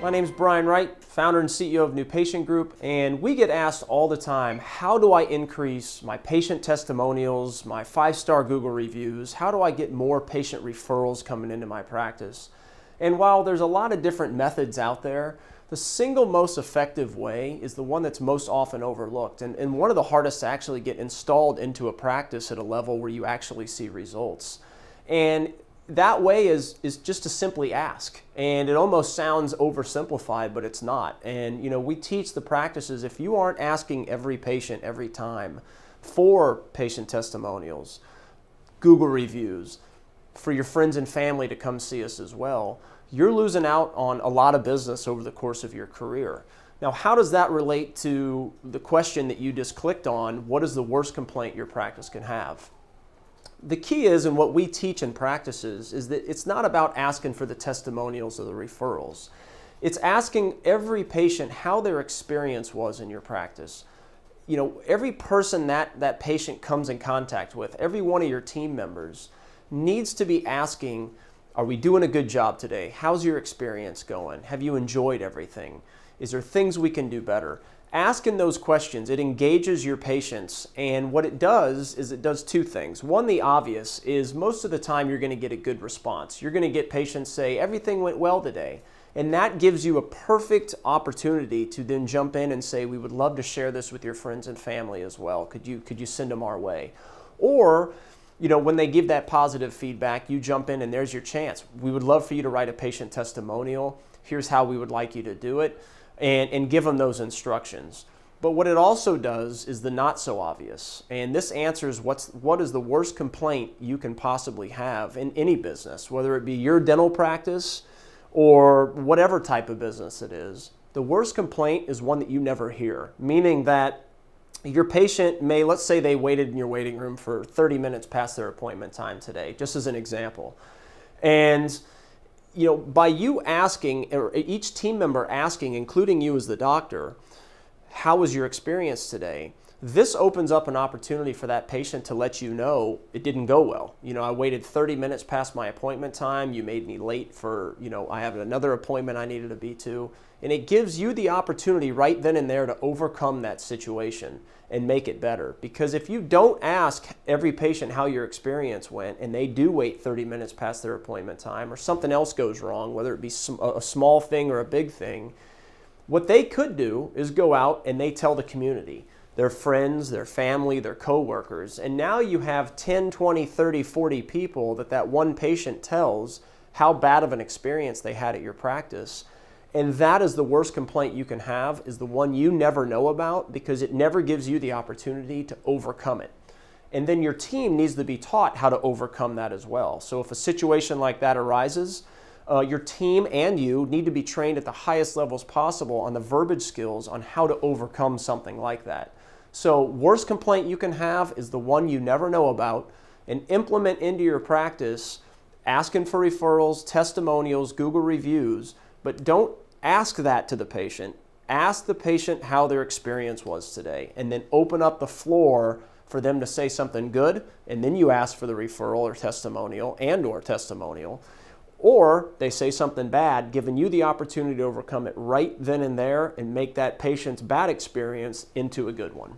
My name is Brian Wright, founder and CEO of New Patient Group, and we get asked all the time, how do I increase my patient testimonials, my 5-star Google reviews? How do I get more patient referrals coming into my practice? And while there's a lot of different methods out there, the single most effective way is the one that's most often overlooked and one of the hardest to actually get installed into a practice at a level where you actually see results. And that way is just to simply ask. And it almost sounds oversimplified, but it's not. And we teach the practices, if you aren't asking every patient every time for patient testimonials, Google reviews, for your friends and family to come see us as well, you're losing out on a lot of business over the course of your career. Now, how does that relate to the question that you just clicked on? What is the worst complaint your practice can have? The key is, and what we teach in practices, is that it's not about asking for the testimonials or the referrals. It's asking every patient how their experience was in your practice. Every person that patient comes in contact with, every one of your team members needs to be asking, are we doing a good job today? How's your experience going? Have you enjoyed everything? Is there things we can do better? Asking those questions, it engages your patients, and what it does is it does two things. One, the obvious, is most of the time you're going to get a good response. You're going to get patients say, everything went well today. And that gives you a perfect opportunity to then jump in and say, we would love to share this with your friends and family as well. Could you send them our way? Or, when they give that positive feedback, you jump in and there's your chance. We would love for you to write a patient testimonial. Here's how we would like you to do it. And give them those instructions. But what it also does is the not so obvious. And this answers what is the worst complaint you can possibly have in any business, whether it be your dental practice or whatever type of business it is. The worst complaint is one that you never hear, meaning that your patient may, let's say they waited in your waiting room for 30 minutes past their appointment time today, just as an example. And by you asking, or each team member asking, including you as the doctor, how was your experience today? This opens up an opportunity for that patient to let you know it didn't go well. I waited 30 minutes past my appointment time. You made me late for, I have another appointment I needed to be to. And it gives you the opportunity right then and there to overcome that situation and make it better. Because if you don't ask every patient how your experience went and they do wait 30 minutes past their appointment time or something else goes wrong, whether it be a small thing or a big thing, what they could do is go out and they tell the community, their friends, their family, their coworkers, and now you have 10, 20, 30, 40 people that one patient tells how bad of an experience they had at your practice. And that is the worst complaint you can have, is the one you never know about, because it never gives you the opportunity to overcome it. And then your team needs to be taught how to overcome that as well. So if a situation like that arises, your team and you need to be trained at the highest levels possible on the verbiage skills on how to overcome something like that. So worst complaint you can have is the one you never know about, and implement into your practice asking for referrals, testimonials, Google reviews, but don't ask that to the patient. Ask the patient how their experience was today, and then open up the floor for them to say something good, and then you ask for the referral or testimonial, or they say something bad, giving you the opportunity to overcome it right then and there and make that patient's bad experience into a good one.